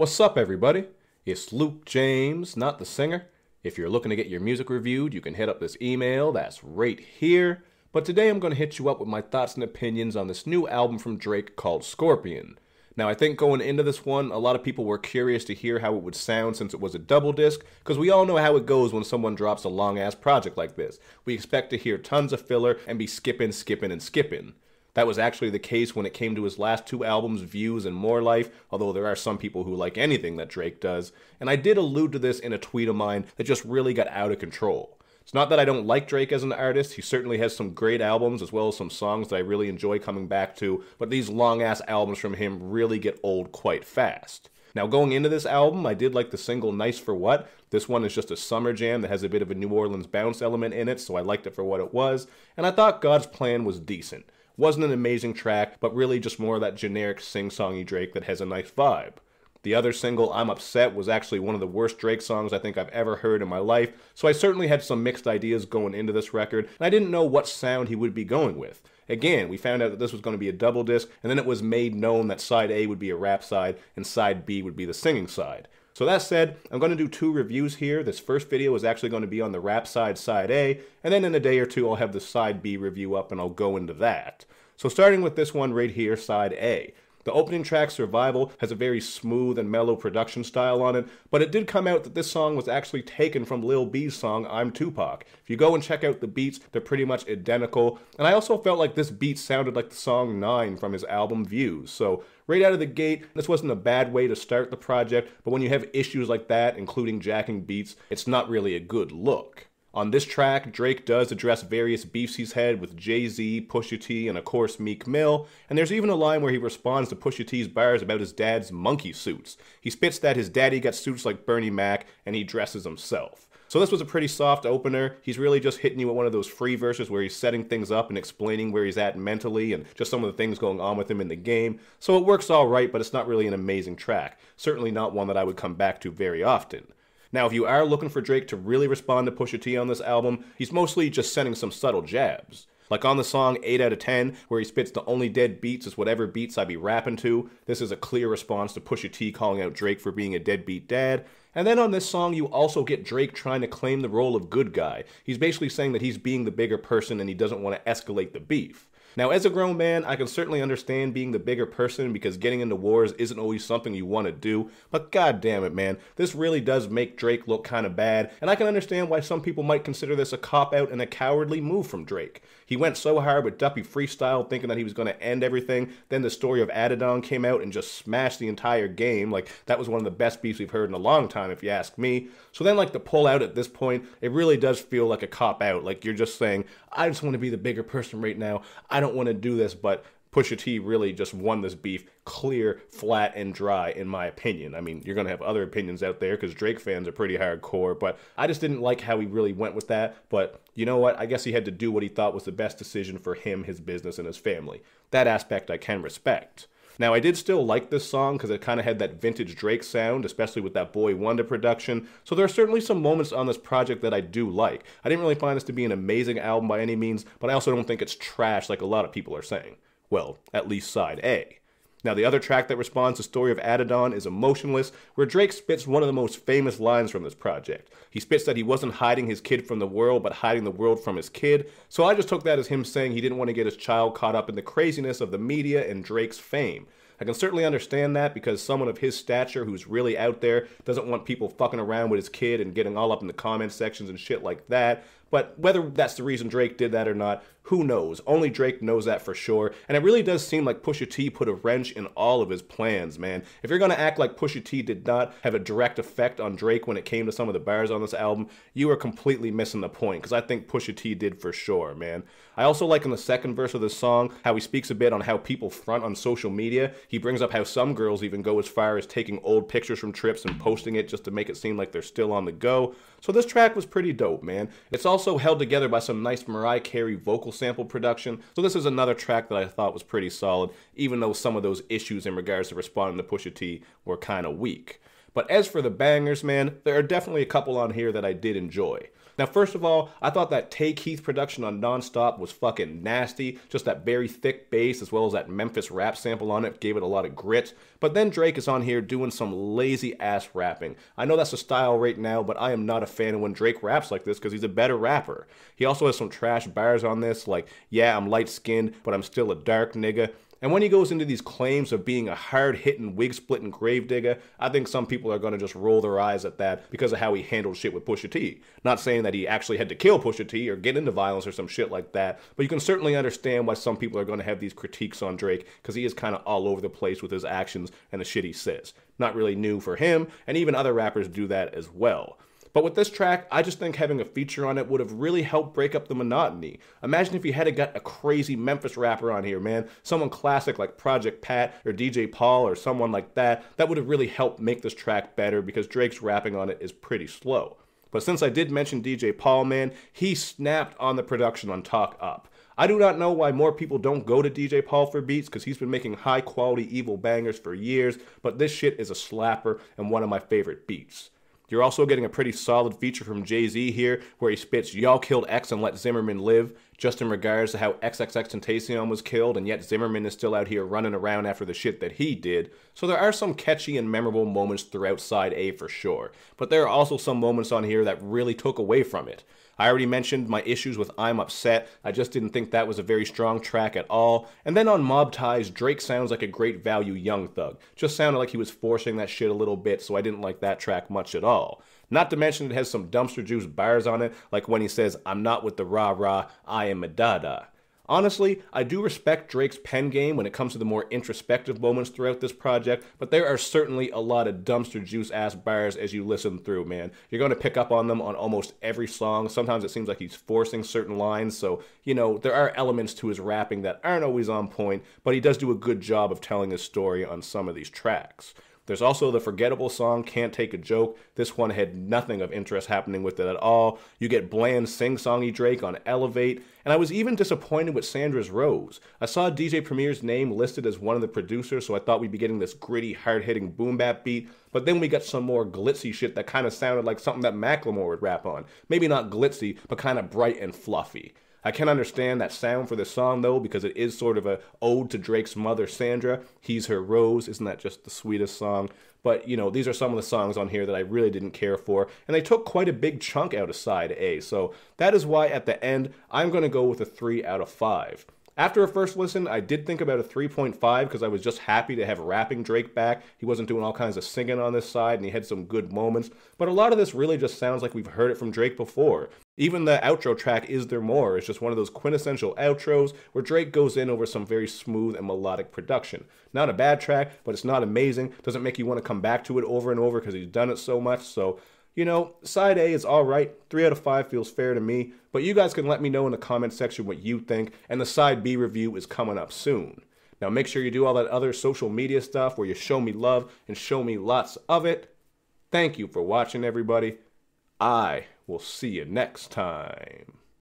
What's up, everybody? It's Luke James, not the singer. If you're looking to get your music reviewed, you can hit up this email that's right here. But today I'm going to hit you up with my thoughts and opinions on this new album from Drake called Scorpion. Now, I think going into this one, a lot of people were curious to hear how it would sound since it was a double disc, because we all know how it goes when someone drops a long-ass project like this. We expect to hear tons of filler and be skipping, and skipping. That was actually the case when it came to his last two albums, Views and More Life, although there are some people who like anything that Drake does, and I did allude to this in a tweet of mine that just really got out of control. It's not that I don't like Drake as an artist, he certainly has some great albums as well as some songs that I really enjoy coming back to, but these long-ass albums from him really get old quite fast. Now, going into this album, I did like the single Nice for What. This one is just a summer jam that has a bit of a New Orleans bounce element in it, so I liked it for what it was, and I thought God's Plan was decent. Wasn't an amazing track, but really just more of that generic sing-songy Drake that has a nice vibe. The other single, I'm Upset, was actually one of the worst Drake songs I think I've ever heard in my life, so I certainly had some mixed ideas going into this record, and I didn't know what sound he would be going with. Again, we found out that this was going to be a double disc, and then it was made known that side A would be a rap side, and side B would be the singing side. So that said, I'm going to do two reviews here. This first video is actually going to be on the rap side, side A, and then in a day or two I'll have the side B review up and I'll go into that. So starting with this one right here, side A. The opening track, Survival, has a very smooth and mellow production style on it, but it did come out that this song was actually taken from Lil B's song, I'm Tupac. If you go and check out the beats, they're pretty much identical, and I also felt like this beat sounded like the song 9 from his album Views. So right out of the gate, this wasn't a bad way to start the project, but when you have issues like that, including jacking beats, it's not really a good look. On this track, Drake does address various beefs he's had with Jay-Z, Pusha T, and of course Meek Mill, and there's even a line where he responds to Pusha T's bars about his dad's monkey suits. He spits that his daddy got suits like Bernie Mac, and he dresses himself. So this was a pretty soft opener. He's really just hitting you with one of those free verses where he's setting things up and explaining where he's at mentally and just some of the things going on with him in the game. So it works all right, but it's not really an amazing track. Certainly not one that I would come back to very often. Now, if you are looking for Drake to really respond to Pusha T on this album, he's mostly just sending some subtle jabs. Like on the song 8 out of 10, where he spits the only dead beats is whatever beats I be rapping to. This is a clear response to Pusha T calling out Drake for being a deadbeat dad. And then on this song, you also get Drake trying to claim the role of good guy. He's basically saying that he's being the bigger person and he doesn't want to escalate the beef. Now, as a grown man, I can certainly understand being the bigger person because getting into wars isn't always something you want to do, but god damn it, man, this really does make Drake look kind of bad, and I can understand why some people might consider this a cop-out and a cowardly move from Drake. He went so hard with Duppy Freestyle thinking that he was going to end everything, then the story of Adidon came out and just smashed the entire game. Like, that was one of the best beefs we've heard in a long time, if you ask me. So then, like, to pull out at this point, it really does feel like a cop-out. Like, you're just saying, I just want to be the bigger person right now. I don't want to do this, but Pusha T really just won this beef clear, flat, and dry, in my opinion. I mean, you're going to have other opinions out there because Drake fans are pretty hardcore, but I just didn't like how he really went with that. But you know what? I guess he had to do what he thought was the best decision for him, his business, and his family. That aspect I can respect. Now, I did still like this song because it kind of had that vintage Drake sound, especially with that Boy Wonder production, so there are certainly some moments on this project that I do like. I didn't really find this to be an amazing album by any means, but I also don't think it's trash like a lot of people are saying. Well, at least side A. Now, the other track that responds to the story of Adidon is Emotionless, where Drake spits one of the most famous lines from this project. He spits that he wasn't hiding his kid from the world, but hiding the world from his kid. So I just took that as him saying he didn't want to get his child caught up in the craziness of the media and Drake's fame. I can certainly understand that because someone of his stature who's really out there doesn't want people fucking around with his kid and getting all up in the comment sections and shit like that. But whether that's the reason Drake did that or not, who knows? Only Drake knows that for sure. And it really does seem like Pusha T put a wrench in all of his plans, man. If you're going to act like Pusha T did not have a direct effect on Drake when it came to some of the bars on this album, you are completely missing the point, because I think Pusha T did for sure, man. I also like in the second verse of the song how he speaks a bit on how people front on social media. He brings up how some girls even go as far as taking old pictures from trips and posting it just to make it seem like they're still on the go. So this track was pretty dope, man. It's also held together by some nice Mariah Carey vocal sample production, so this is another track that I thought was pretty solid, even though some of those issues in regards to responding to Pusha T were kind of weak. But as for the bangers, man, there are definitely a couple on here that I did enjoy. Now, first of all, I thought that Tay Keith production on Nonstop was fucking nasty. Just that very thick bass as well as that Memphis rap sample on it gave it a lot of grit. But then Drake is on here doing some lazy ass rapping. I know that's a style right now, but I am not a fan of when Drake raps like this because he's a better rapper. He also has some trash bars on this, like, yeah, I'm light skinned, but I'm still a dark nigga. And when he goes into these claims of being a hard-hitting, wig-splitting gravedigger, I think some people are going to just roll their eyes at that because of how he handled shit with Pusha T. Not saying that he actually had to kill Pusha T or get into violence or some shit like that, but you can certainly understand why some people are going to have these critiques on Drake because he is kind of all over the place with his actions and the shit he says. Not really new for him, and even other rappers do that as well. But with this track, I just think having a feature on it would have really helped break up the monotony. Imagine if you had got a crazy Memphis rapper on here, man. Someone classic like Project Pat or DJ Paul or someone like that. That would have really helped make this track better because Drake's rapping on it is pretty slow. But since I did mention DJ Paul, man, he snapped on the production on Talk Up. I do not know why more people don't go to DJ Paul for beats because he's been making high quality evil bangers for years, but this shit is a slapper and one of my favorite beats. You're also getting a pretty solid feature from Jay-Z here, where he spits, "Y'all killed X and let Zimmerman live," just in regards to how XXXTentacion was killed, and yet Zimmerman is still out here running around after the shit that he did. So there are some catchy and memorable moments throughout Side A for sure, but there are also some moments on here that really took away from it. I already mentioned my issues with I'm Upset. I just didn't think that was a very strong track at all. And then on Mob Ties, Drake sounds like a great value Young Thug. Just sounded like he was forcing that shit a little bit, so I didn't like that track much at all. Not to mention it has some dumpster juice bars on it, like when he says, "I'm not with the rah-rah, I am a dada." Honestly, I do respect Drake's pen game when it comes to the more introspective moments throughout this project, but there are certainly a lot of dumpster juice ass bars as you listen through, man. You're going to pick up on them on almost every song. Sometimes it seems like he's forcing certain lines, so, you know, there are elements to his rapping that aren't always on point, but he does do a good job of telling his story on some of these tracks. There's also the forgettable song, Can't Take a Joke. This one had nothing of interest happening with it at all. You get bland sing-songy Drake on Elevate, and I was even disappointed with Sandra's Rose. I saw DJ Premier's name listed as one of the producers, so I thought we'd be getting this gritty, hard-hitting boom-bap beat, but then we got some more glitzy shit that kind of sounded like something that Macklemore would rap on. Maybe not glitzy, but kind of bright and fluffy. I can understand that sound for this song, though, because it is sort of a ode to Drake's mother, Sandra. He's her rose. Isn't that just the sweetest song? But, you know, these are some of the songs on here that I really didn't care for, and they took quite a big chunk out of Side A, so that is why at the end, I'm going to go with a 3 out of 5. After a first listen, I did think about a 3.5 because I was just happy to have rapping Drake back. He wasn't doing all kinds of singing on this side, and he had some good moments. But a lot of this really just sounds like we've heard it from Drake before. Even the outro track, Is There More, is just one of those quintessential outros where Drake goes in over some very smooth and melodic production. Not a bad track, but it's not amazing. Doesn't make you want to come back to it over and over because he's done it so much, so... You know, Side A is alright, 3 out of 5 feels fair to me, but you guys can let me know in the comment section what you think, and the Side B review is coming up soon. Now make sure you do all that other social media stuff where you show me love and show me lots of it. Thank you for watching, everybody. I will see you next time.